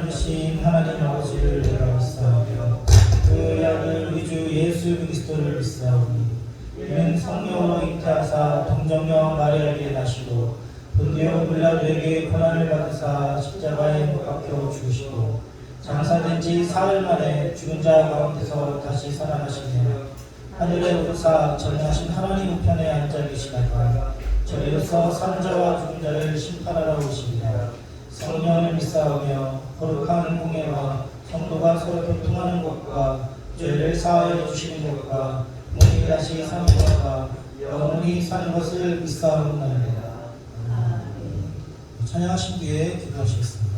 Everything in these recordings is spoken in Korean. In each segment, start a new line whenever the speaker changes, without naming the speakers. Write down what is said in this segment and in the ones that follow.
되신 하나님 아버지를 내가 믿사오며 그 아들 우리 주 예수 그리스도를 믿사오니 이는 성령으로 잉태하사 동정녀 마리아에게 나시고 본디오 빌라도에게 고난을 받으사 십자가에 못 박혀 죽으시고 장사된 지 사흘 만에 죽은 자 가운데서 다시 살아나시며 하늘에 오르사 전능하신 하나님 우편에 앉아 계시다가 저리로서 사는 자와 죽은 자를 심판하러 오십니다. 성령을 믿사오며 거룩한 공예와 성도가 서로 교통하는 것과 죄를 사하여 주시는 것과 몸이 다시 사는 것과 영원히 사는 것을 믿사옵나이다. 찬양하신 뒤에 기도하시겠습니다.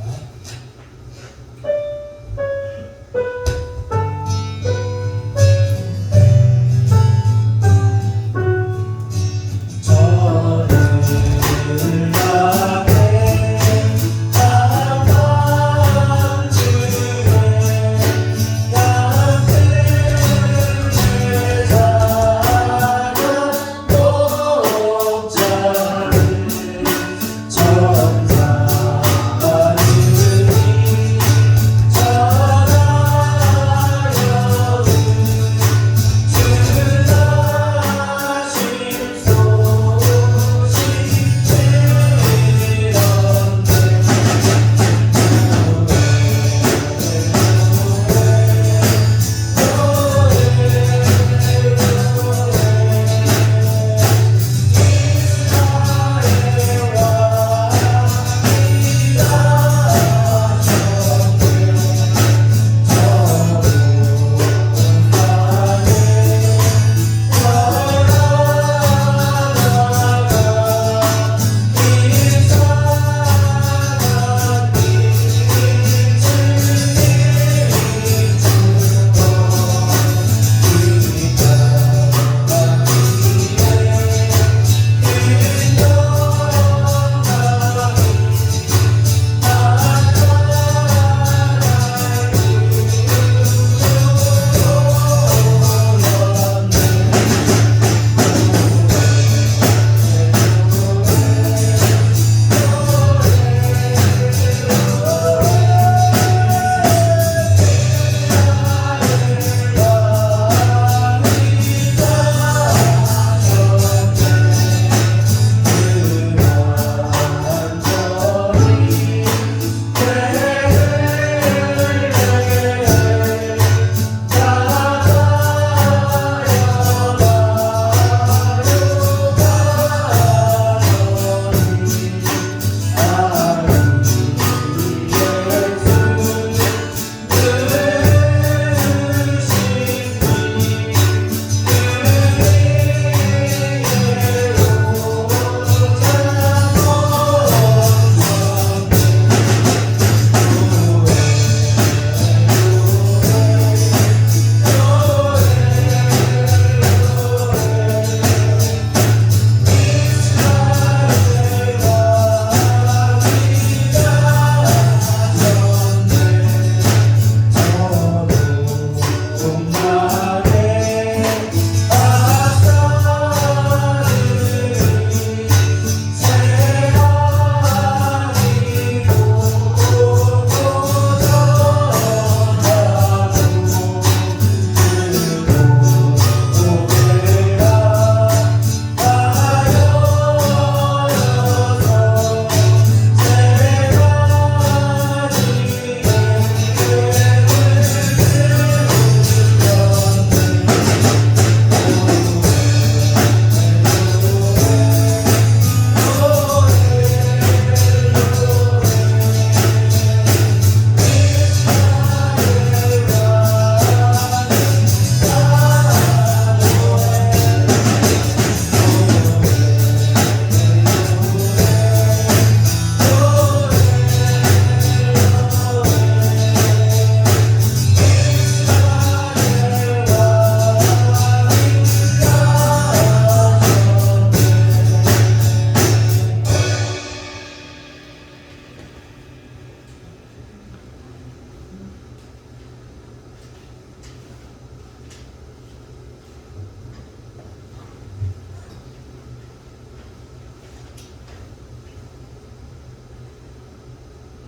전사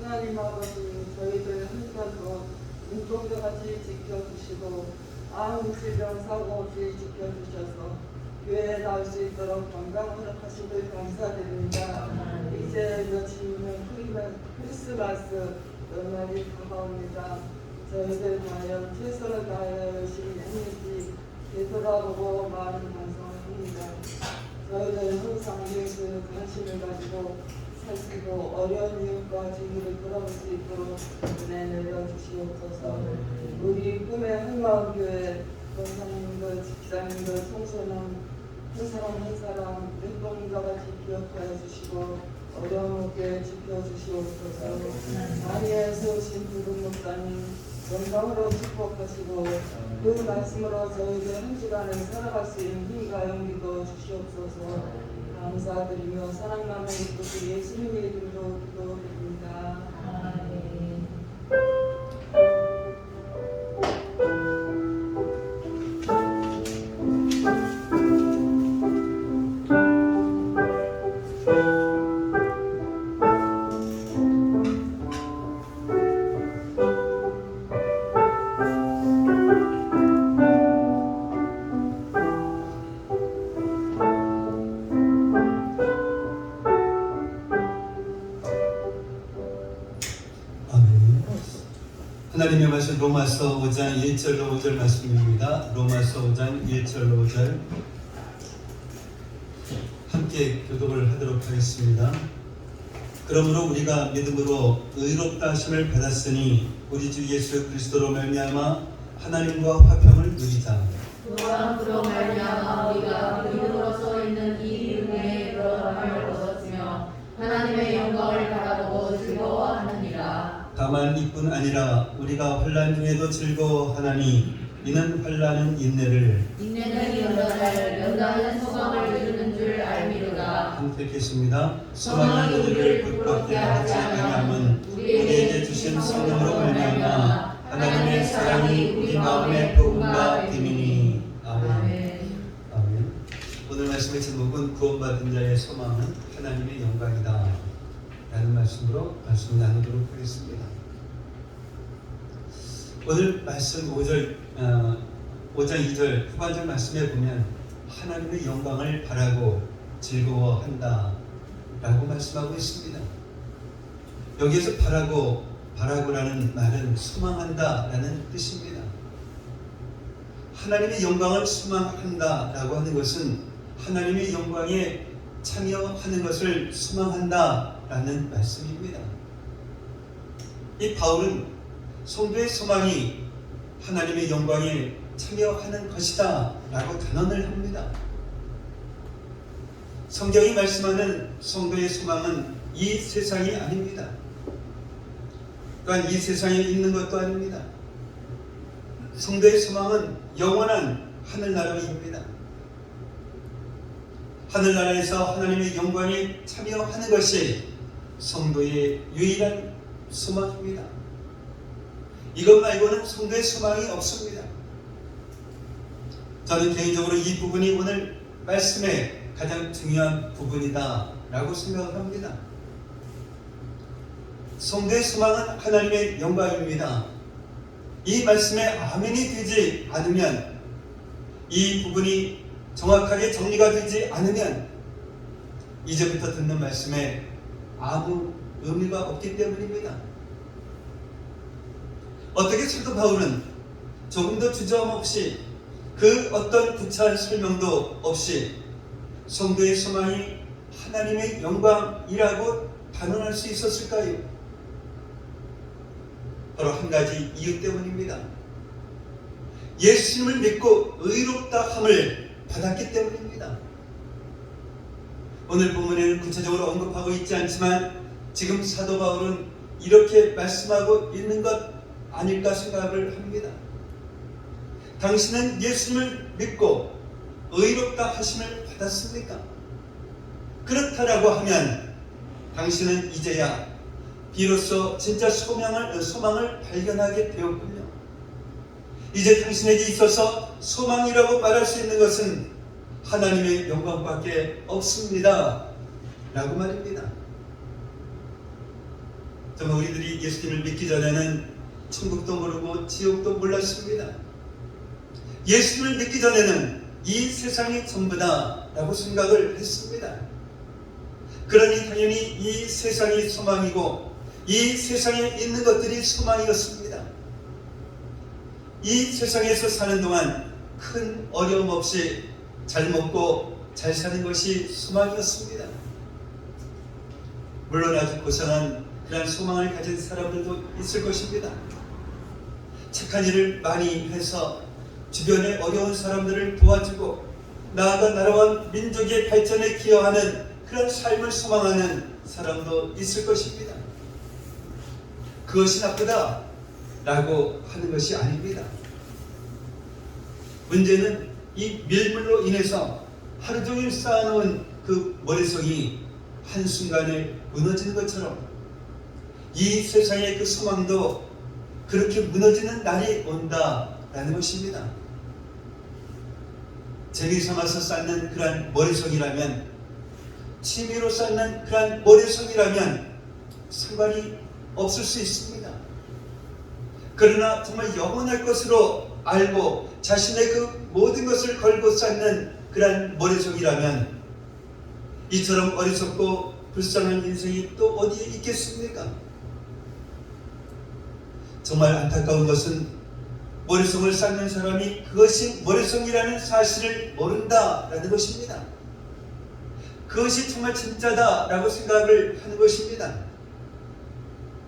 하나님 아버지, 저희들 한 시간도 눈동자같이 지켜주시고 아무 질병 사고 없이 지켜주셔서 교회에 나올 수 있도록 건강 허락하시길 감사드립니다. 이제 며칠 후면 크리스마스 연말이 다가옵니다. 저희들 과연 최선을 다하여 열심히 했는지 되돌아보고 마음 반성합니다. 저희들 항상 예수에 관심을 가지고 살피고 어려운 이웃과 주님을 돌아올 수 있도록 은혜 내려주시옵소서. 우리 꿈의 한마음교회 권사님들, 집사님들, 청소년 한 사람 한 사람 눈동자같이 기억하여 주시고 어려움 없게 지켜주시옵소서. 자리에 세우신 두분 목사님 건강으로 축복하시고 그 말씀으로 저희들 한 주간을 살아갈 수 있는 힘과 용기도 주시옵소서. 감사드리며 사랑나는 이쁘신 예수님의 이름으로 기도드립니다. 아멘.
하나님의 말씀 로마서 5장 1절로 5절 말씀입니다. 로마서 5장 1절로 5절 함께 교독을 하도록 하겠습니다. 그러므로 우리가 믿음으로 의롭다 하심을 받았으니 우리 주 예수 그리스도로 말미암아 하나님과 화평을 누리자.
또한 그로 말미암아 우리가 믿음으로써 있는 이 은혜의 그러함을 얻었으며 하나님의 영광을 바라보고 즐거워하느니라.
다만 이뿐 아니라 우리가 환난 중에도 즐거워하나니 이는 환난은 인내를
연단은 소망을 이루는 줄 알미로다.
함께 읽겠습니다. 소망이 우리를 불법게 하지 아니함은 우리에게 주신 성령으로 말미암아 하나님의 사랑이 우리 마음의 복음과 됨이니. 아멘. 아멘. 오늘 말씀의 제목은 구원받은 자의 소망은 하나님의 영광이다 라는 말씀으로 말씀 나누도록 하겠습니다. 오늘 말씀 5장 2절 후반절 말씀에 보면 하나님의 영광을 바라고 즐거워한다 라고 말씀하고 있습니다. 여기에서 바라고라는 말은 소망한다 라는 뜻입니다. 하나님의 영광을 소망한다 라고 하는 것은 하나님의 영광에 참여하는 것을 소망한다 라는 말씀입니다. 이 바울은 성도의 소망이 하나님의 영광에 참여하는 것이다 라고 단언을 합니다. 성경이 말씀하는 성도의 소망은 이 세상이 아닙니다. 또한 이 세상에 있는 것도 아닙니다. 성도의 소망은 영원한 하늘나라입니다. 하늘나라에서 하나님의 영광에 참여하는 것이 성도의 유일한 소망입니다. 이것 말고는 성도의 소망이 없습니다. 저는 개인적으로 이 부분이 오늘 말씀의 가장 중요한 부분이다 라고 생각을 합니다. 성도의 소망은 하나님의 영광입니다. 이 말씀에 아멘이 되지 않으면, 이 부분이 정확하게 정리가 되지 않으면 이제부터 듣는 말씀에 아무 의미가 없기 때문입니다. 어떻게 사도 바울은 조금도 주저함 없이 그 어떤 구차한 설명도 없이 성도의 소망이 하나님의 영광이라고 단언할 수 있었을까요? 바로 한 가지 이유 때문입니다. 예수님을 믿고 의롭다 함을 받았기 때문입니다. 오늘 본문에는 구체적으로 언급하고 있지 않지만 지금 사도 바울은 이렇게 말씀하고 있는 것 아닐까 생각을 합니다. 당신은 예수님을 믿고 의롭다 하심을 받았습니까? 그렇다라고 하면 당신은 이제야 비로소 진짜 소망을 발견하게 되었군요. 이제 당신에게 있어서 소망이라고 말할 수 있는 것은 하나님의 영광밖에 없습니다 라고 말입니다. 정말 우리들이 예수님을 믿기 전에는 천국도 모르고 지옥도 몰랐습니다. 예수님을 믿기 전에는 이 세상이 전부다 라고 생각을 했습니다. 그러니 당연히 이 세상이 소망이고 이 세상에 있는 것들이 소망이었습니다. 이 세상에서 사는 동안 큰 어려움 없이 잘 먹고 잘 사는 것이 소망이었습니다. 물론 아주 고상한 그런 소망을 가진 사람들도 있을 것입니다. 착한 일을 많이 해서 주변의 어려운 사람들을 도와주고 나아가 나라와 민족의 발전에 기여하는 그런 삶을 소망하는 사람도 있을 것입니다. 그것이 나쁘다 라고 하는 것이 아닙니다. 문제는 이 밀물로 인해서 하루 종일 쌓아놓은 그 머릿속이 한순간에 무너지는 것처럼 이 세상의 그 소망도 그렇게 무너지는 날이 온다라는 것입니다. 재미삼아서 쌓는 그러한 머릿속이라면, 취미로 쌓는 그러한 머릿속이라면 상관이 없을 수 있습니다. 그러나 정말 영원할 것으로 알고 자신의 그 모든 것을 걸고 쌓는 그러한 머릿속이라면 이처럼 어리석고 불쌍한 인생이 또 어디에 있겠습니까? 정말 안타까운 것은 머릿속을 쌓는 사람이 그것이 머릿속이라는 사실을 모른다라는 것입니다. 그것이 정말 진짜다라고 생각을 하는 것입니다.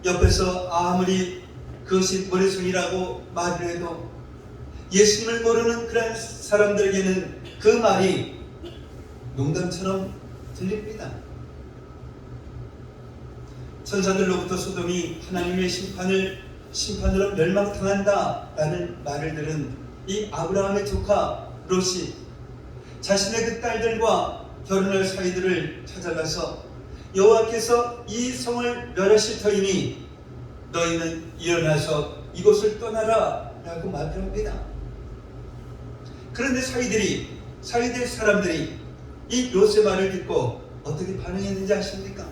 옆에서 아무리 그것이 머릿속이라고 말을 해도 예수님을 모르는 그런 사람들에게는 그 말이 농담처럼 들립니다. 천사들로부터 소돔이 하나님의 심판으로 멸망당한다라는 말을 들은 이 아브라함의 조카 롯이 자신의 그 딸들과 결혼할 사이들을 찾아가서 여호와께서 이 성을 멸하실 터이니 너희는 일어나서 이곳을 떠나라 라고 말합니다. 그런데 사이들 사람들이 이 롯의 말을 듣고 어떻게 반응했는지 아십니까?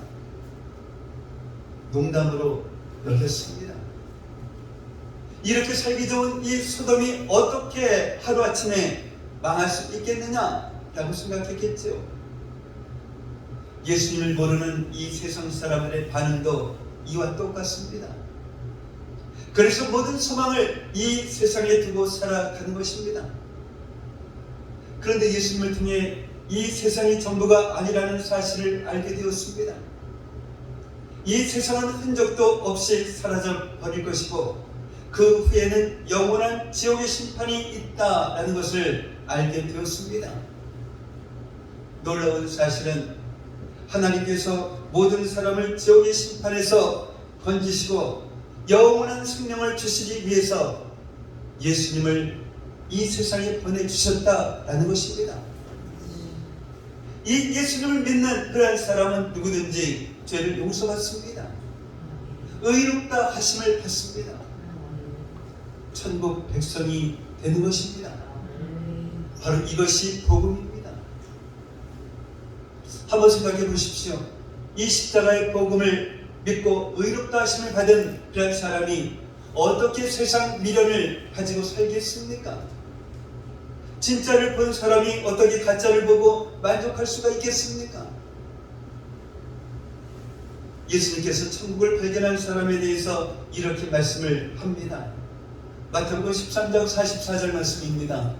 농담으로 여겼습니다. 이렇게 살기 좋은 이 소돔이 어떻게 하루아침에 망할 수 있겠느냐라고 생각했겠죠. 예수님을 모르는 이 세상 사람들의 반응도 이와 똑같습니다. 그래서 모든 소망을 이 세상에 두고 살아가는 것입니다. 그런데 예수님을 통해 이 세상이 전부가 아니라는 사실을 알게 되었습니다. 이 세상은 흔적도 없이 사라져 버릴 것이고 그 후에는 영원한 지옥의 심판이 있다라는 것을 알게 되었습니다. 놀라운 사실은 하나님께서 모든 사람을 지옥의 심판에서 건지시고 영원한 생명을 주시기 위해서 예수님을 이 세상에 보내주셨다라는 것입니다. 이 예수님을 믿는 그러한 사람은 누구든지 죄를 용서받습니다. 의롭다 하심을 받습니다. 천국 백성이 되는 것입니다. 바로 이것이 복음입니다. 한번 생각해 보십시오. 이 십자가의 복음을 믿고 의롭다 하심을 받은 그런 사람이 어떻게 세상 미련을 가지고 살겠습니까? 진짜를 본 사람이 어떻게 가짜를 보고 만족할 수가 있겠습니까? 예수님께서 천국을 발견한 사람에 대해서 이렇게 말씀을 합니다. 마태복음 13장 44절 말씀입니다.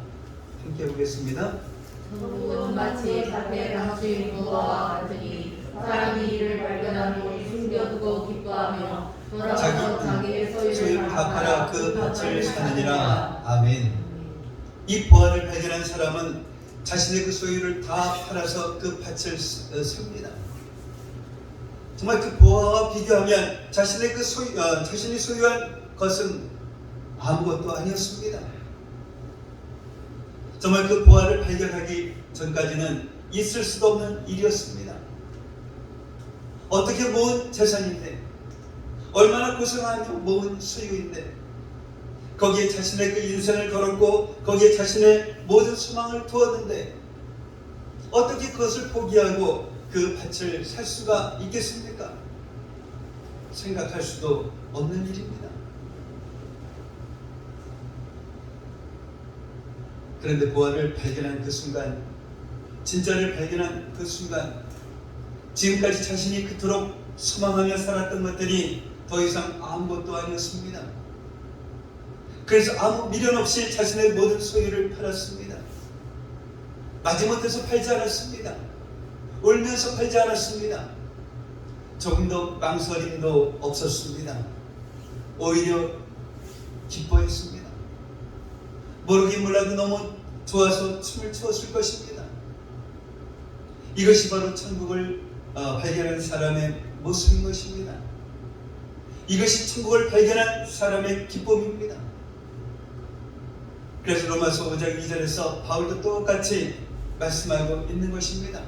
함께 보겠습니다.
천국은 마치 밭에 당수인 무화과 같으니 사람이 이를 발견하고 숨겨두고 기뻐하며 돌아가서 자기의 소유를
갚아라 그 밭을 사느니라. 아멘. 이 보화를 발견한 사람은 자신의 그 소유를 다 팔아서 그 밭을 삽니다. 정말 그 보화와 비교하면 자신이 소유한 것은 아무것도 아니었습니다. 정말 그 보화를 발견하기 전까지는 있을 수도 없는 일이었습니다. 어떻게 모은 재산인데, 얼마나 고생하며 모은 소유인데, 거기에 자신의 그 인생을 걸었고 거기에 자신의 모든 소망을 두었는데 어떻게 그것을 포기하고 그 밭을 살 수가 있겠습니까? 생각할 수도 없는 일입니다. 그런데 부활을 발견한 그 순간, 진짜를 발견한 그 순간, 지금까지 자신이 그토록 소망하며 살았던 것들이 더 이상 아무것도 아니었습니다. 그래서 아무 미련 없이 자신의 모든 소유를 팔았습니다. 마지못해서 팔지 않았습니다. 울면서 팔지 않았습니다. 조금도 망설임도 없었습니다. 오히려 기뻐했습니다. 모르긴 몰라도 너무 좋아서 춤을 추었을 것입니다. 이것이 바로 천국을 발견한 사람의 모습인 것입니다. 이것이 천국을 발견한 사람의 기쁨입니다. 그래서 로마서 5장 2절에서 바울도 똑같이 말씀하고 있는 것입니다.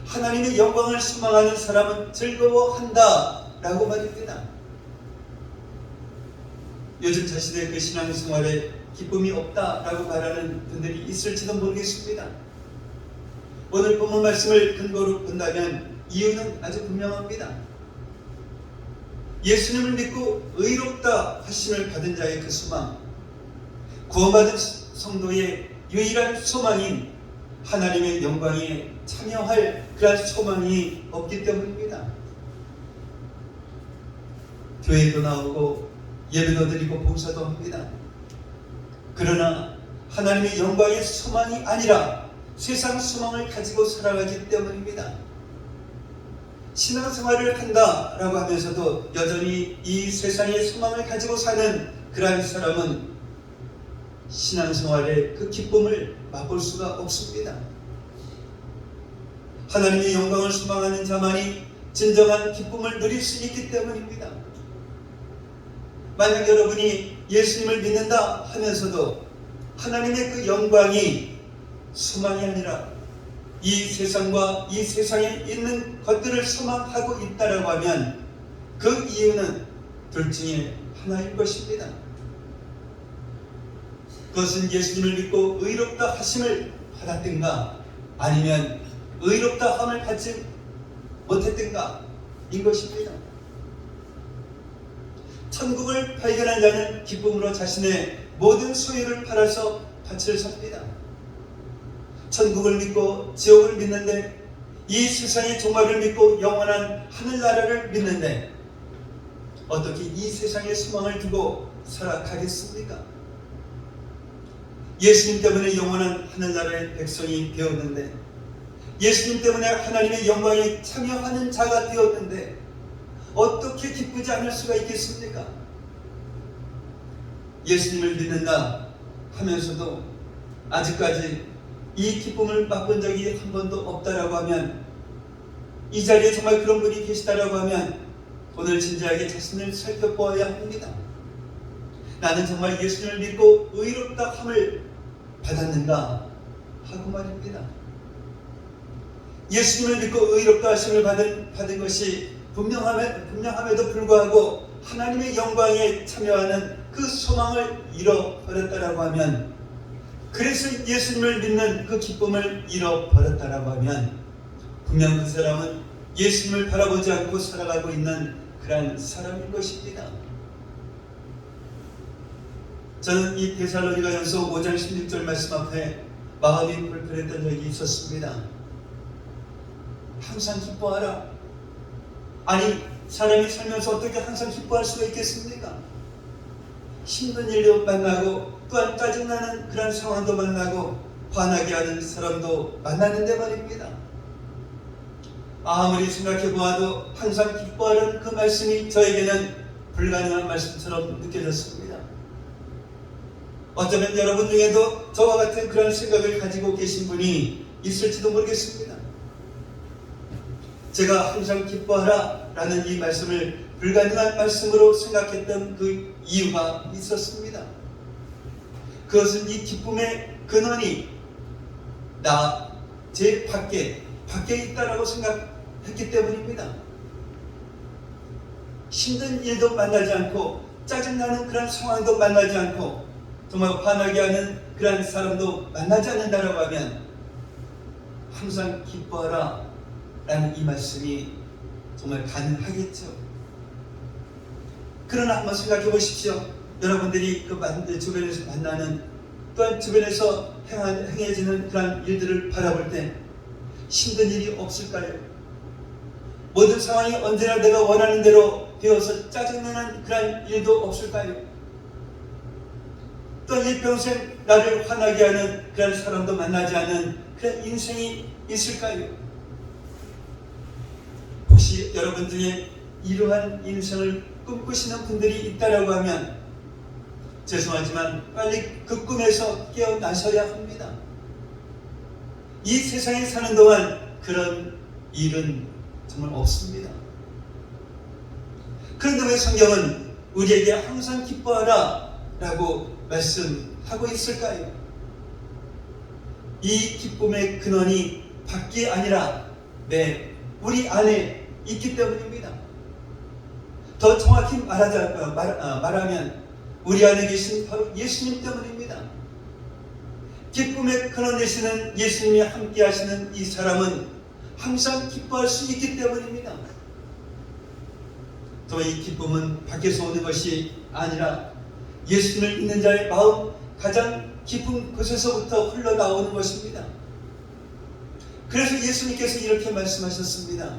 하나님의 영광을 소망하는 사람은 즐거워한다 라고 말입니다. 요즘 자신의 그 신앙생활에 기쁨이 없다라고 말하는 분들이 있을지도 모르겠습니다. 오늘 본문 말씀을 근거로 본다면 이유는 아주 분명합니다. 예수님을 믿고 의롭다 하심을 받은 자의 그 소망, 구원받은 성도의 유일한 소망인 하나님의 영광에 참여할 그런 소망이 없기 때문입니다. 교회도 나오고 예배도 드리고 봉사도 합니다. 그러나 하나님의 영광의 소망이 아니라 세상 소망을 가지고 살아가기 때문입니다. 신앙생활을 한다라고 하면서도 여전히 이 세상의 소망을 가지고 사는 그러한 사람은 신앙생활의 그 기쁨을 맛볼 수가 없습니다. 하나님의 영광을 소망하는 자만이 진정한 기쁨을 누릴 수 있기 때문입니다. 만약 여러분이 예수님을 믿는다 하면서도 하나님의 그 영광이 소망이 아니라 이 세상과 이 세상에 있는 것들을 소망하고 있다라고 하면 그 이유는 둘 중에 하나일 것입니다. 그것은 예수님을 믿고 의롭다 하심을 받았든가 아니면 의롭다 함을 받지 못했든가 인 것입니다. 천국을 발견한 자는 기쁨으로 자신의 모든 소유를 팔아서 밭을 삽니다. 천국을 믿고 지옥을 믿는데, 이 세상의 종말을 믿고 영원한 하늘나라를 믿는데 어떻게 이 세상의 소망을 두고 살아가겠습니까? 예수님 때문에 영원한 하늘나라의 백성이 되었는데, 예수님 때문에 하나님의 영광에 참여하는 자가 되었는데 어떻게 기쁘지 않을 수가 있겠습니까? 예수님을 믿는다 하면서도 아직까지 이 기쁨을 맛본 적이 한 번도 없다라고 하면, 이 자리에 정말 그런 분이 계시다라고 하면 오늘 진지하게 자신을 살펴보아야 합니다. 나는 정말 예수님을 믿고 의롭다 함을 받았는가 하고 말입니다. 예수님을 믿고 의롭다 하심을 받은 것이 분명함에도 불구하고 하나님의 영광에 참여하는 그 소망을 잃어버렸다라고 하면, 그래서 예수님을 믿는 그 기쁨을 잃어버렸다라고 하면 분명 그 사람은 예수님을 바라보지 않고 살아가고 있는 그런 사람인 것입니다. 저는 이 데살로니가전서 5장 16절 말씀 앞에 마음이 불편했던 적이 있었습니다. 항상 기뻐하라. 아니, 사람이 살면서 어떻게 항상 기뻐할 수가 있겠습니까? 힘든 일도 만나고 또한 짜증나는 그런 상황도 만나고 화나게 하는 사람도 만나는데 말입니다. 아무리 생각해 보아도 항상 기뻐하는 그 말씀이 저에게는 불가능한 말씀처럼 느껴졌습니다. 어쩌면 여러분 중에도 저와 같은 그런 생각을 가지고 계신 분이 있을지도 모르겠습니다. 제가 항상 기뻐하라 라는 이 말씀을 불가능한 말씀으로 생각했던 그 이유가 있었습니다. 그것은 이 기쁨의 근원이 제 밖에 있다라고 생각했기 때문입니다. 힘든 일도 만나지 않고 짜증나는 그런 상황도 만나지 않고 정말 화나게 하는 그런 사람도 만나지 않는다라고 하면 항상 기뻐하라 라는 이 말씀이 정말 가능하겠죠. 그러나 한번 생각해 보십시오. 여러분들이 그 주변에서 만나는, 또한 주변에서 행해지는 그런 일들을 바라볼 때 힘든 일이 없을까요? 모든 상황이 언제나 내가 원하는 대로 되어서 짜증나는 그런 일도 없을까요? 또한 일평생 나를 화나게 하는 그런 사람도 만나지 않는 그런 인생이 있을까요? 혹시 여러분 중에 이러한 인생을 꿈꾸시는 분들이 있다라고 하면 죄송하지만 빨리 그 꿈에서 깨어나셔야 합니다. 이 세상에 사는 동안 그런 일은 정말 없습니다. 그런데 왜 성경은 우리에게 항상 기뻐하라 라고 말씀하고 있을까요? 이 기쁨의 근원이 밖이 아니라 우리 안에 있기 때문입니다. 더 정확히 말하면 우리 안에 계신 바로 예수님 때문입니다. 기쁨의 근원 되시는 예수님이 함께 하시는 이 사람은 항상 기뻐할 수 있기 때문입니다. 또 이 기쁨은 밖에서 오는 것이 아니라 예수님을 믿는 자의 마음 가장 깊은 곳에서부터 흘러나오는 것입니다. 그래서 예수님께서 이렇게 말씀하셨습니다.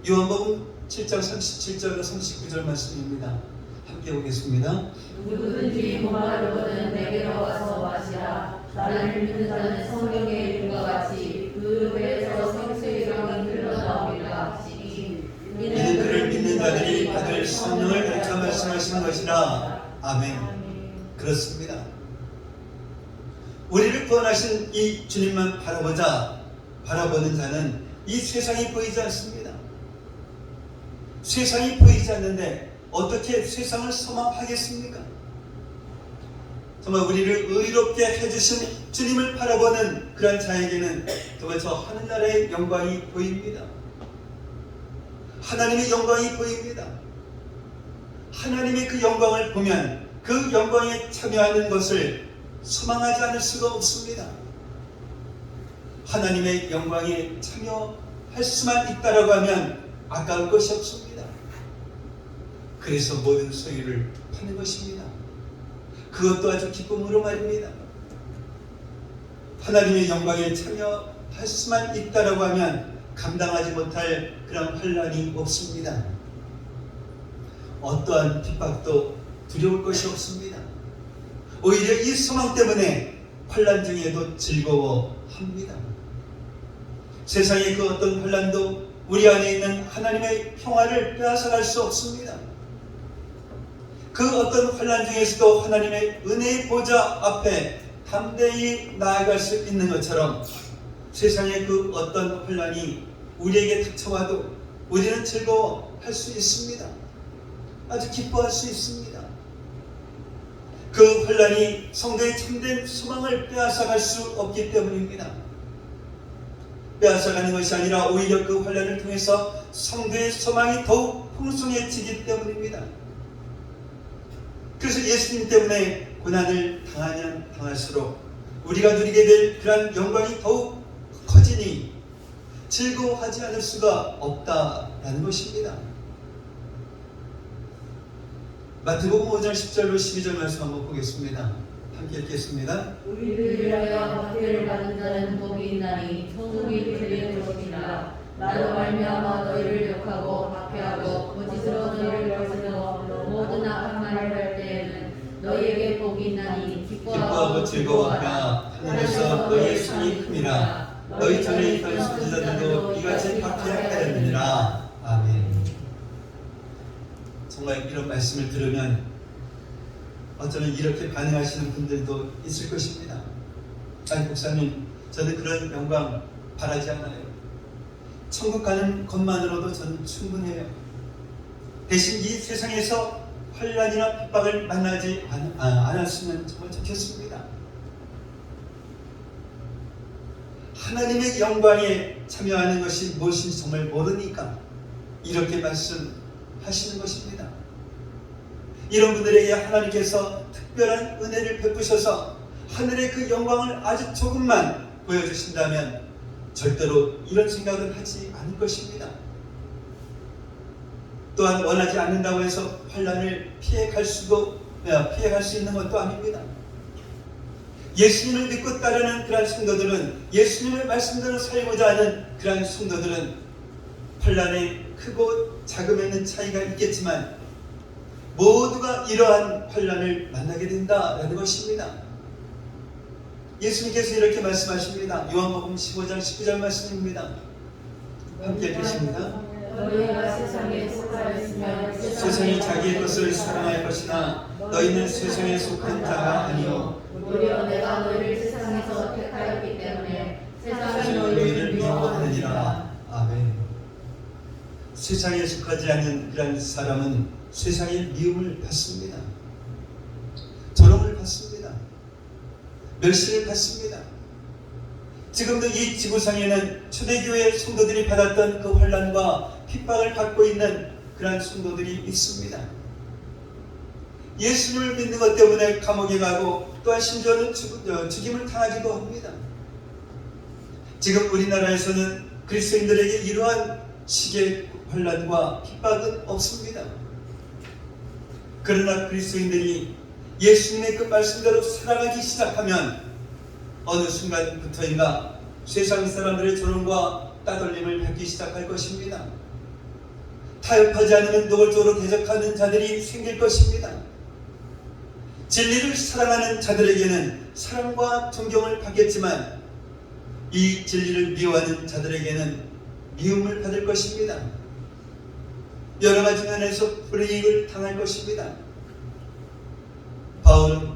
요한복음 7장 37절과 39절 말씀입니다. 함께 보겠습니다.
누구든지 목마르거든 내게로 와서 마시라. 나를 믿는 자는 성경에 이름과 같이 그 배에서 생수의 강이 흘러나오리라 하시니
이는 그를 믿는 자들이 받을 성령을 가르쳐 말씀하시는 것이라. 아멘. 그렇습니다. 우리를 구원하신 이 주님만 바라보는 자는 이 세상이 보이지 않습니다. 세상이 보이지 않는데 어떻게 세상을 소망하겠습니까? 정말 우리를 의롭게 해주신 주님을 바라보는 그런 자에게는 정말 저 하늘나라의 영광이 보입니다. 하나님의 영광이 보입니다. 하나님의 그 영광을 보면 그 영광에 참여하는 것을 소망하지 않을 수가 없습니다. 하나님의 영광에 참여할 수만 있다라고 하면 아까울 것이 없습니다. 그래서 모든 소유를 파는 것입니다. 그것도 아주 기쁨으로 말입니다. 하나님의 영광에 참여할 수만 있다라고 하면 감당하지 못할 그런 환난이 없습니다. 어떠한 핍박도 두려울 것이 없습니다. 오히려 이 소망 때문에 환난 중에도 즐거워합니다. 세상의 그 어떤 환난도 우리 안에 있는 하나님의 평화를 빼앗아갈 수 없습니다. 그 어떤 환난 중에서도 하나님의 은혜의 보좌 앞에 담대히 나아갈 수 있는 것처럼 세상의 그 어떤 환난이 우리에게 닥쳐와도 우리는 즐거워할 수 있습니다. 아주 기뻐할 수 있습니다. 그 환난이 성도의 참된 소망을 빼앗아갈 수 없기 때문입니다. 빼앗아가는 것이 아니라 오히려 그 환난을 통해서 성도의 소망이 더욱 풍성해지기 때문입니다. 그래서 예수님 때문에 고난을 당하면 당할수록 우리가 누리게 될 그러한 영광이 더욱 커지니 즐거워하지 않을 수가 없다라는 것입니다. 마태복음 5장 10절로 12절 말씀 한번 보겠습니다. 함께 읽겠습니다.
우리를 위하여 박해를 받은 자는 복이 있나니 소문이 들리는 것이라. 나로 말미암아 너희를 욕하고 박해하고 거짓으로 너희를 벌쓰며 모든 악한 말을 할 때에는 너희에게 복이 있나니
기뻐하고 즐거워하라. 하늘에서 너희의 상이 큼이라. 너희 전에 있던 선지자들도 이같이 박해하였느니라. 아멘. 정말 이런 말씀을 들으면 어쩌면 이렇게 반응하시는 분들도 있을 것입니다. 아니 목사님, 저는 그런 영광 바라지 않아요. 천국 가는 것만으로도 저는 충분해요. 대신 이 세상에서 환난이나 핍박을 만나지 않았으면 정말 좋겠습니다. 하나님의 영광에 참여하는 것이 무엇인지 정말 모르니까 이렇게 말씀하시는 것입니다. 이런 분들에게 하나님께서 특별한 은혜를 베푸셔서 하늘의 그 영광을 아주 조금만 보여주신다면 절대로 이런 생각을 하지 않을 것입니다. 또한 원하지 않는다고 해서 환난을 피해갈 수 있는 것도 아닙니다. 예수님을 믿고 따르는 그러한 성도들은, 예수님의 말씀대로 살고자 하는 그러한 성도들은 환난에 크고 작음에는 차이가 있겠지만 모두가 이러한 환난을 만나게 된다라는 것입니다. 예수님께서 이렇게 말씀하십니다. 요한복음 15장 19절 말씀입니다. 함께 읽겠습니다.
너희가 세상에 속하였으면
세상이 자기의 것을 사랑할 것이나 너희는 세상에 속한 자가 아니요
오히려 내가 너희를 세상에서 택하였기 때문에 세상이
세상이
너희를
너희를 미워하느니라.
미워하느니라.
아멘. 세상에 속하지 않는 그런 사람은 세상의 미움을 받습니다. 조롱을 받습니다. 멸시를 받습니다. 지금도 이 지구상에는 초대교회 성도들이 받았던 그 환난과 핍박을 받고 있는 그런 성도들이 있습니다. 예수님을 믿는 것 때문에 감옥에 가고 또한 심지어는 죽임을 당하기도 합니다. 지금 우리나라에서는 그리스도인들에게 이러한 식의 환난과 핍박은 없습니다. 그러나 그리스도인들이 예수님의 그 말씀대로 살아가기 시작하면 어느 순간부터인가 세상 사람들의 조롱과 따돌림을 받기 시작할 것입니다. 타협하지 않으면 노골적으로 대적하는 자들이 생길 것입니다. 진리를 사랑하는 자들에게는 사랑과 존경을 받겠지만 이 진리를 미워하는 자들에게는 미움을 받을 것입니다. 여러 가지 면에서 불이익을 당할 것입니다. 바울은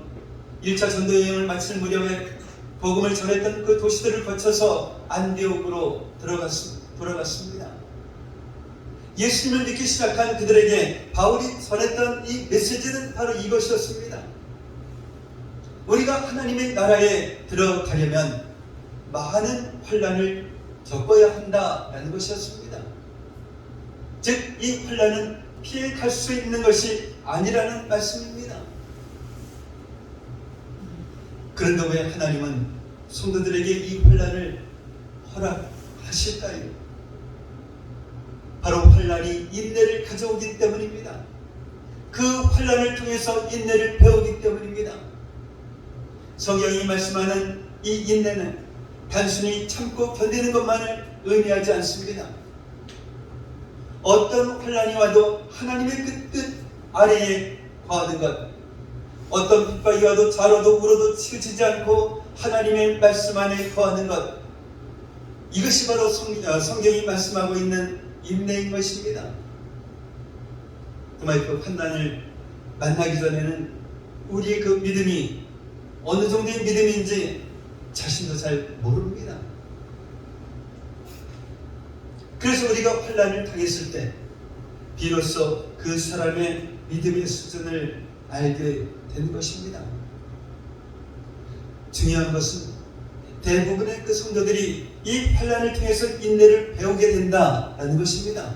1차 전도 여행을 마칠 무렵에 복음을 전했던 그 도시들을 거쳐서 안디옥으로 돌아갔습니다. 예수님을 믿기 시작한 그들에게 바울이 전했던 이 메시지는 바로 이것이었습니다. 우리가 하나님의 나라에 들어가려면 많은 환난을 겪어야 한다라는 것이었습니다. 즉, 이 환난은 피해갈 수 있는 것이 아니라는 말씀입니다. 그런데 왜 하나님은 성도들에게 이 환난을 허락하실까요? 바로 환난이 인내를 가져오기 때문입니다. 그 환난을 통해서 인내를 배우기 때문입니다. 성경이 말씀하는 이 인내는 단순히 참고 견디는 것만을 의미하지 않습니다. 어떤 환난이 와도 하나님의 그 뜻 아래에 거하는 것, 어떤 핍박이 와도 자로도 울어도 치우치지 않고 하나님의 말씀 안에 거하는 것, 이것이 바로 성경이 말씀하고 있는 인내인 것입니다. 정말 그 환난을 만나기 전에는 우리의 그 믿음이 어느 정도의 믿음인지 자신도 잘 모릅니다. 그래서 우리가 환난을 당했을 때 비로소 그 사람의 믿음의 수준을 알게 되는 것입니다. 중요한 것은 대부분의 그 성도들이 이 환난을 통해서 인내를 배우게 된다라는 것입니다.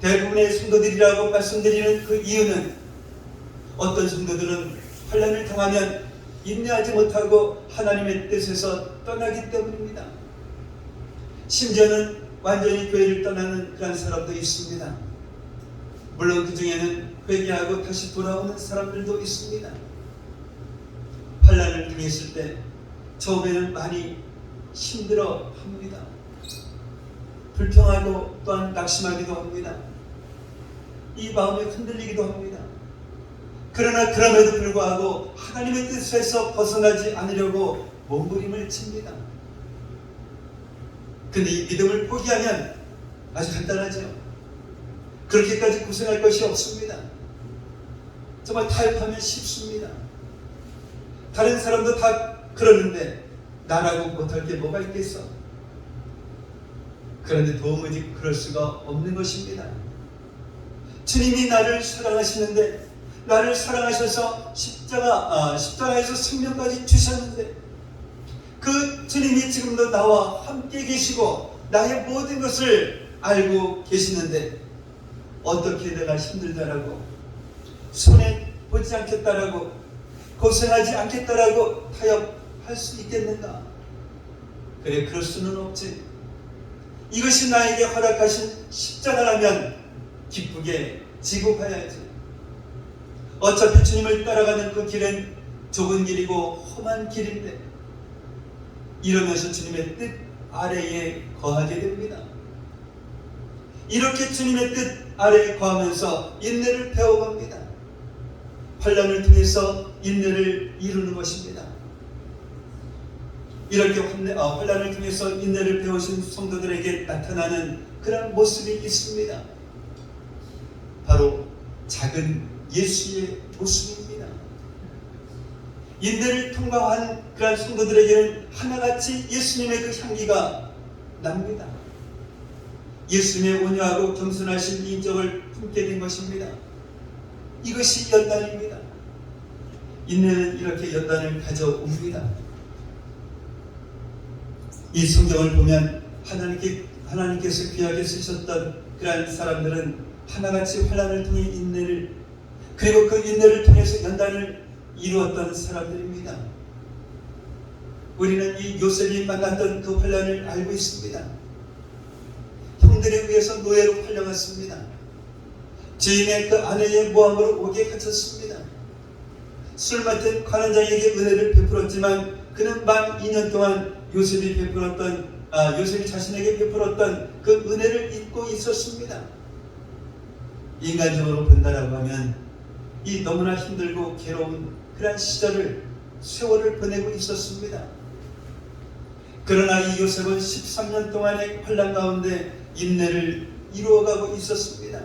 대부분의 성도들이라고 말씀드리는 그 이유는 어떤 성도들은 환난을 당하면 인내하지 못하고 하나님의 뜻에서 떠나기 때문입니다. 심지어는 완전히 교회를 떠나는 그런 사람도 있습니다. 물론 그 중에는 회개하고 다시 돌아오는 사람들도 있습니다. 환난을 당했을 때 처음에는 많이 힘들어 합니다. 불평하고 또한 낙심하기도 합니다. 이 마음이 흔들리기도 합니다. 그러나 그럼에도 불구하고 하나님의 뜻에서 벗어나지 않으려고 몸부림을 칩니다. 근데 이 믿음을 포기하면 아주 간단하죠. 그렇게까지 고생할 것이 없습니다. 정말 타협하면 쉽습니다. 다른 사람도 다 그러는데 나라고 못할 게 뭐가 있겠어? 그런데 도무지 그럴 수가 없는 것입니다. 주님이 나를 사랑하시는데, 나를 사랑하셔서 십자가에서 생명까지 주셨는데, 그 주님이 지금도 나와 함께 계시고 나의 모든 것을 알고 계시는데 어떻게 내가 힘들다라고, 손해보지 않겠다라고, 고생하지 않겠다라고 타협할 수 있겠는가? 그래, 그럴 수는 없지. 이것이 나에게 허락하신 십자가라면 기쁘게 지고 가야지. 어차피 주님을 따라가는 그 길은 좁은 길이고 험한 길인데 이러면서 주님의 뜻 아래에 거하게 됩니다. 이렇게 주님의 뜻 아래에 거하면서 인내를 배워갑니다. 환난을 통해서 인내를 이루는 것입니다. 이렇게 환난을 통해서 인내를 배우신 성도들에게 나타나는 그런 모습이 있습니다. 바로 작은 예수의 모습입니다. 인내를 통과한 그런 성도들에게는 하나같이 예수님의 그 향기가 납니다. 예수님의 온유하고 겸손하신 인격을 품게 된 것입니다. 이것이 연단입니다. 인내는 이렇게 연단을 가져옵니다. 이 성경을 보면 하나님께서 귀하게 쓰셨던 그러한 사람들은 하나같이 환난을 통해 인내를, 그리고 그 인내를 통해서 연단을 이루었던 사람들입니다. 우리는 이 요셉이 만났던 그 환난을 알고 있습니다. 형들에 의해서 노예로 팔려갔습니다. 죄인의 그 아내의 모함으로 옥에 갇혔습니다. 술 맡은 관원장에게 은혜를 베풀었지만 그는 만 2년 동안 요셉이 자신에게 베풀었던 그 은혜를 잊고 있었습니다. 인간적으로 본다라고 하면 이 너무나 힘들고 괴로운 그런 세월을 보내고 있었습니다. 그러나 이 요셉은 13년 동안의 환난 가운데 인내를 이루어가고 있었습니다.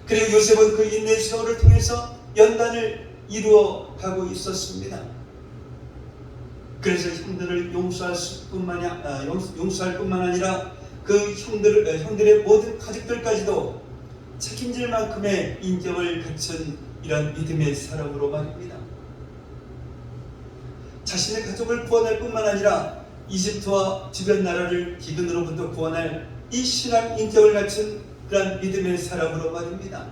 그리고 요셉은 그 인내의 세월을 통해서 연단을 이루어가고 있었습니다. 그래서 형들을 용서할 뿐만 아니라 그 형들의 모든 가족들까지도 책임질 만큼의 인격을 갖춘 이런 믿음의 사람으로 말입니다. 자신의 가족을 구원할 뿐만 아니라 이집트와 주변 나라를 기근으로부터 구원할 이 신앙 인격을 갖춘 그런 믿음의 사람으로 말입니다.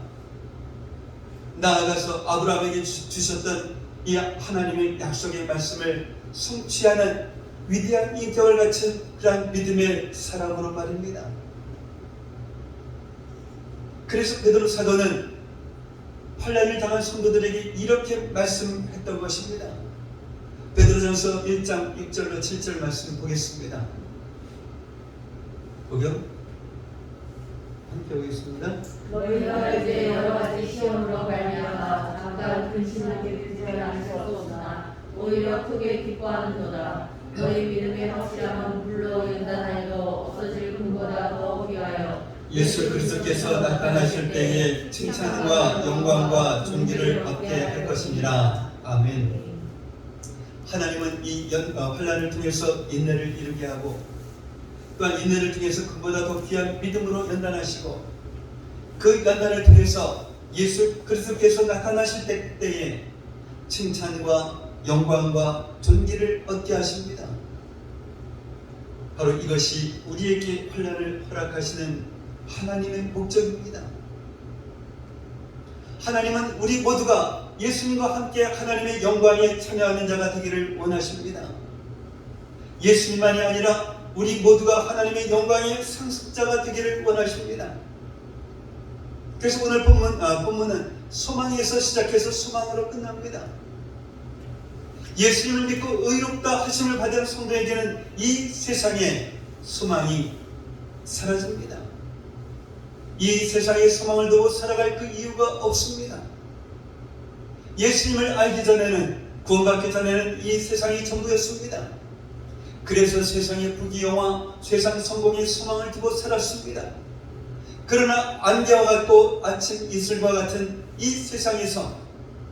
나아가서 아브라함에게 주셨던 이 하나님의 약속의 말씀을 성취하는 위대한 인격을 갖춘 그런 믿음의 사람으로 말입니다. 그래서 베드로 사도는 환난을 당한 성도들에게 이렇게 말씀했던 것입니다. 베드로전서 1장 6절로 7절 말씀 보겠습니다. 복음 함께 보겠습니다.
너희가 이제 여러 가지 시험으로 말미암아 각각 근심하게 되지 않을 수 없으나 오히려 크게 기뻐하는도다. 너희 믿음의 확실함은 물로 연단하여도 없어질 금보다 더 귀하여
예수 그리스도께서 나타나실 때에 칭찬과 영광과 존귀를 얻게 할 것이니라. 아멘. 하나님은 이 환난을 통해서 인내를 이루게 하고 또한 인내를 통해서 그보다 더 귀한 믿음으로 연단하시고 그 연단을 통해서 예수 그리스도께서 나타나실 때에 칭찬과 영광과 존귀를 얻게 하십니다. 바로 이것이 우리에게 환난을 허락하시는 하나님의 목적입니다. 하나님은 우리 모두가 예수님과 함께 하나님의 영광에 참여하는 자가 되기를 원하십니다. 예수님만이 아니라 우리 모두가 하나님의 영광의 상속자가 되기를 원하십니다. 그래서 오늘 본문은 소망에서 시작해서 소망으로 끝납니다. 예수님을 믿고 의롭다 하심을 받은 성도에게는 이 세상에 소망이 사라집니다. 이 세상에 소망을 두고 살아갈 그 이유가 없습니다. 예수님을 알기 전에는, 구원받기 전에는 이 세상이 전부였습니다. 그래서 세상의 부귀영화, 세상 성공의 소망을 두고 살았습니다. 그러나 안개와 같고 아침 이슬과 같은 이 세상에서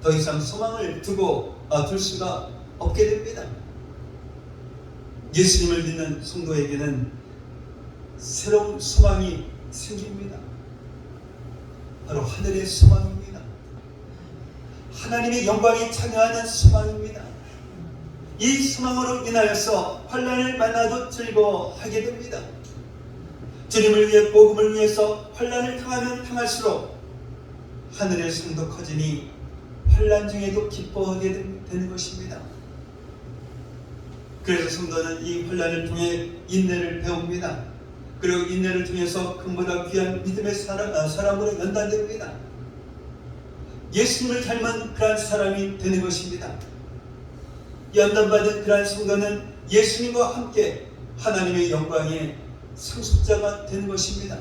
더 이상 소망을 둘 수가 없게 됩니다. 예수님을 믿는 성도에게는 새로운 소망이 생깁니다. 바로 하늘의 소망입니다. 하나님의 영광에 참여하는 소망입니다. 이 소망으로 인하여서 환난을 만나도 즐거워하게 됩니다. 주님을 위해 복음을 위해서 환난을 당하면 당할수록 하늘의 성도 커지니 환난 중에도 기뻐하게 되는 것입니다. 그래서 성도는 이 환난을 통해 인내를 배웁니다. 그리고 인내를 통해서 금보다 귀한 믿음의 사람으로 연단됩니다. 예수님을 닮은 그러한 사람이 되는 것입니다. 연단받은 그러한 성도는 예수님과 함께 하나님의 영광의 상속자가 되는 것입니다.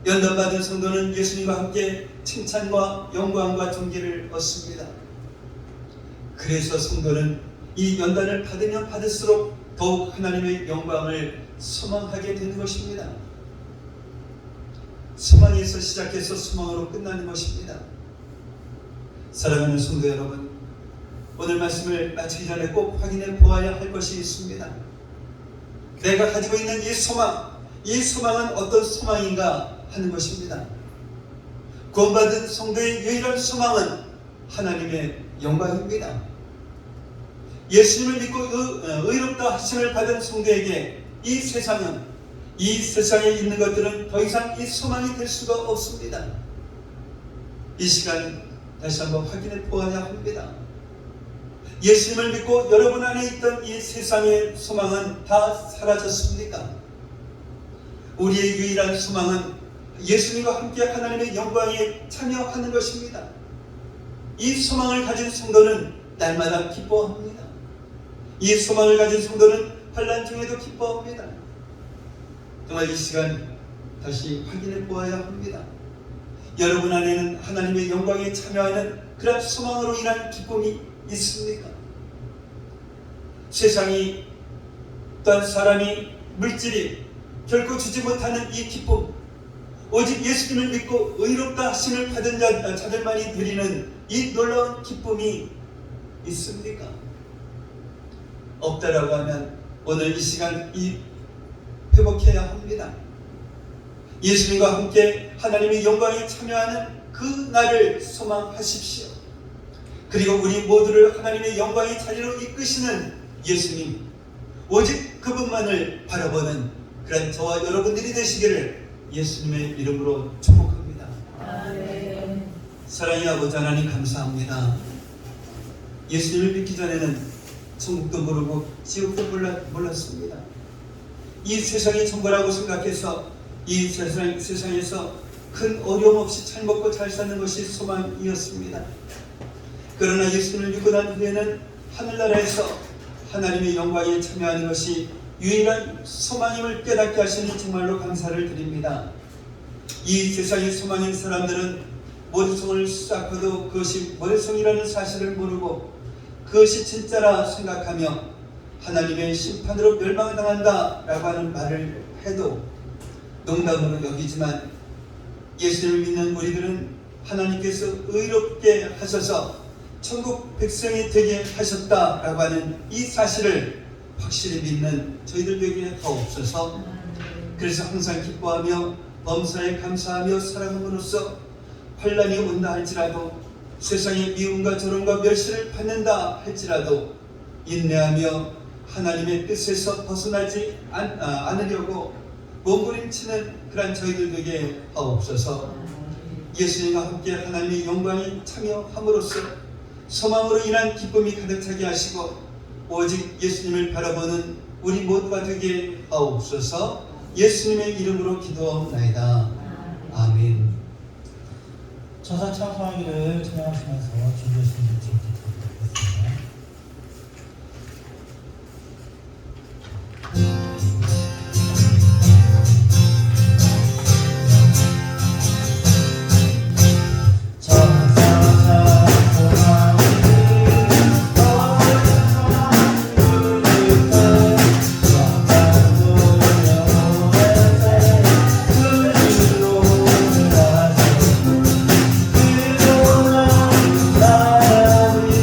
연단받은 성도는 예수님과 함께 칭찬과 영광과 존귀를 얻습니다. 그래서 성도는 이 연단을 받으면 받을수록 더욱 하나님의 영광을 소망하게 되는 것입니다. 소망에서 시작해서 소망으로 끝나는 것입니다. 사랑하는 성도 여러분, 오늘 말씀을 마치기 전에 꼭 확인해 보아야 할 것이 있습니다. 내가 가지고 있는 이 소망은 어떤 소망인가 하는 것입니다. 구원받은 성도의 유일한 소망은 하나님의 영광입니다. 예수님을 믿고 의롭다 하심을 받은 성도에게 이 세상에 있는 것들은 더 이상 이 소망이 될 수가 없습니다. 이 시간 다시 한번 확인해 보아야 합니다. 예수님을 믿고 여러분 안에 있던 이 세상의 소망은 다 사라졌습니까? 우리의 유일한 소망은 예수님과 함께 하나님의 영광에 참여하는 것입니다. 이 소망을 가진 성도는 날마다 기뻐합니다. 이 소망을 가진 성도는 환난 중에도 기뻐합니다. 정말 이 시간 다시 확인해 보아야 합니다. 여러분 안에는 하나님의 영광에 참여하는 그런 소망으로 인한 기쁨이 있습니까? 세상이 또한 사람이 물질이 결코 주지 못하는 이 기쁨, 오직 예수님을 믿고 의롭다 하심을 받은 자들만이 누리는 이 놀라운 기쁨이 있습니까? 없다라고 하면 오늘 이 시간 회복해야 합니다. 예수님과 함께 하나님의 영광에 참여하는 그 날을 소망하십시오. 그리고 우리 모두를 하나님의 영광의 자리로 이끄시는 예수님, 오직 그분만을 바라보는 그런 저와 여러분들이 되시기를 예수님의 이름으로 축복합니다.
아멘.
사랑의 아버지 하나님 감사합니다. 예수님을 믿기 전에는 천국도 모르고 지옥도 몰랐습니다. 이 세상이 천국이라고 생각해서 이 세상에서 큰 어려움 없이 잘 먹고 잘 사는 것이 소망이었습니다. 그러나 예수님을 믿고 난 후에는 하늘나라에서 하나님의 영광에 참여하는 것이 유일한 소망임을 깨닫게 하시니 정말로 감사를 드립니다. 이 세상의 소망인 사람들은 머릿속을 쌓고도 그것이 머릿속이라는 사실을 모르고 그것이 진짜라 생각하며 하나님의 심판으로 멸망당한다 라고 하는 말을 해도 농담으로 여기지만 예수님을 믿는 우리들은 하나님께서 의롭게 하셔서 천국 백성이 되게 하셨다라고 하는 이 사실을 확실히 믿는 저희들에게 하옵소서. 그래서 항상 기뻐하며 범사에 감사하며 살아감으로써 환난이 온다 할지라도 세상의 미움과 저롱과 멸시를 받는다 할지라도 인내하며 하나님의 뜻에서 벗어나지 않으려고 몸부림치는 그런 저희들에게 하옵소서. 예수님과 함께 하나님의 영광에 참여함으로써 소망으로 인한 기쁨이 가득 차게 하시고 오직 예수님을 바라보는 우리 모두가 되게 하옵소서. 예수님의 이름으로 기도하옵나이다. 아멘.
천사 찬송하기를 찬양하시면서 준비하시는 분 부탁드리겠습니다.
나를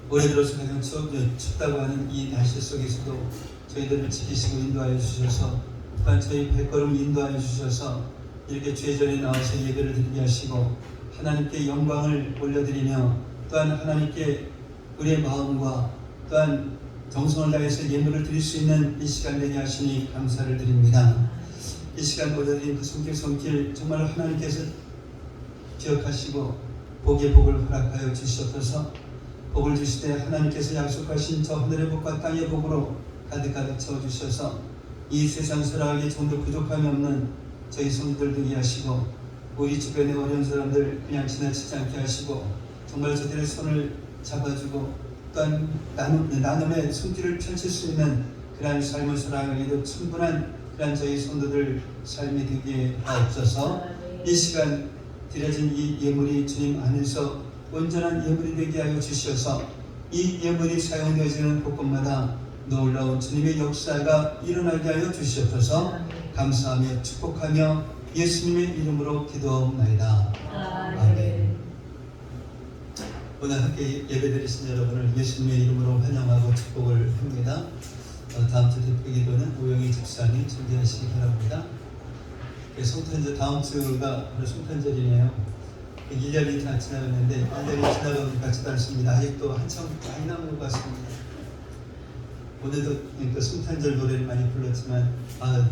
올해 들어서 가장 춥다고 하는 이 날씨 속에서도 저희들을 지키시고 인도하여 주셔서 또한 저희 발걸음 인도하여 주셔서 이렇게 주의 전에 나와서 예배를 드리게 하시고 하나님께 영광을 올려드리며 또한 하나님께 우리의 마음과 또한 정성을 다해서 예물을 드릴 수 있는 이 시간 되게 하시니 감사를 드립니다. 이 시간 올려드린 그 손길 정말 하나님께서 기억하시고 복의 복을 허락하여 주시옵소서. 복을 주실 때 하나님께서 약속하신 저 하늘의 복과 땅의 복으로 가득 채워주셔서 이 세상 살아가기 좀더 부족함이 없는 저희 성도들 되게 하시고 우리 주변의 어려운 사람들 그냥 지나치지 않게 하시고 정말 저들의 손을 잡아주고 또한 나눔의 손길을 펼칠 수 있는 그러한 삶을 살아가기도 충분한 그러한 저희 성도들 삶이 되게 하옵소서. 이 시간 드려진 이 예물이 주님 안에서 온전한 예물이 되게 하여 주셔서 이 예물이 사용되어지는 곳곳마다 놀라운 주님의 역사가 일어나게 하여 주시옵소서. 감사하며 축복하며 예수님의 이름으로 기도하옵나이다. 아멘. 오늘 함께 예배드리신 여러분을 예수님의 이름으로 환영하고 축복을 합니다. 다음 주 대표 기도는 오영희 집사님 준비하시기 바랍니다. 다음 주가 바로 성탄절이네요. 1년이 다 지나갔는데 1년이 지나가는 것 같지도 않습니다. 아직도 한참 많이 남은 것 같습니다. 오늘도 그 성탄절 노래를 많이 불렀지만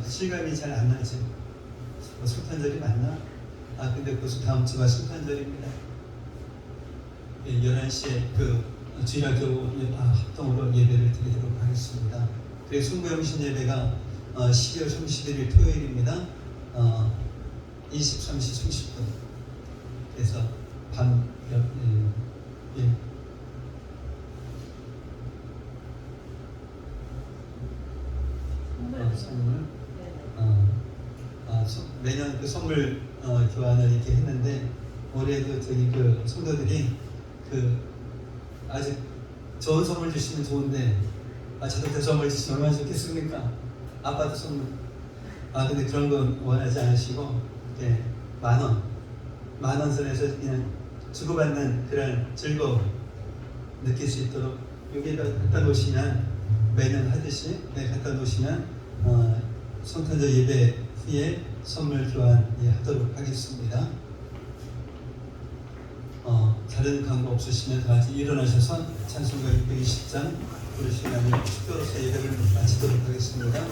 실감이 잘 안 나죠. 성탄절이 맞나? 근데 벌써 다음 주가 성탄절입니다. 11시에 그 주일학교 합동으로 예배를 드리도록 하겠습니다. 그리고 송구영신 예배가 12월 31일 토요일입니다. 23시 30분 그래서 밤 선물 매년 그 선물 교환을 이렇게 했는데 올해도 저희 그 성도들이 그 아주 좋은 선물 주시면 좋은데 저도 그 선물 주시면 얼마나 좋겠습니까? 아빠도 선물 근데 그런 건 원하지 않으시고 이렇게 만 원 선에서 그냥 주고받는 그런 즐거움 느낄 수 있도록 여기에다 갖다 놓으시면 매년 하듯이 갖다 놓으시면 성탄절 예배 후에 선물 교환 하도록 하겠습니다. 다른 광고 없으시면 다 같이 일어나셔서 찬송가 620장 부르시면 축도로서 예배를 마치도록 하겠습니다.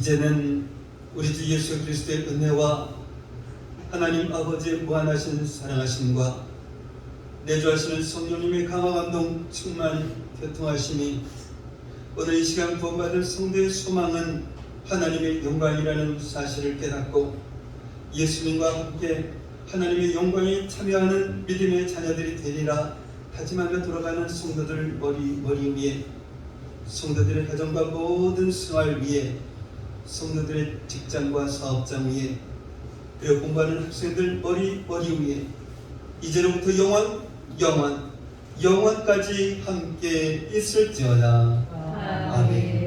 이제는 우리 주 예수 그리스도의 은혜와 하나님 아버지의 무한하신 사랑하심과 내주하시는 성령님의 강화 감동 충만 교통하심이 오늘 이 시간 구원받을 성도의 소망은 하나님의 영광이라는 사실을 깨닫고 예수님과 함께 하나님의 영광에 참여하는 믿음의 자녀들이 되리라 다짐하며 돌아가는 성도들 머리 위에, 성도들의 가정과 모든 생활 위에, 성도들의 직장과 사업장 위에, 그리고 공부하는 학생들 머리 위에 이제로부터 영원까지 함께 있을지어다. 아멘.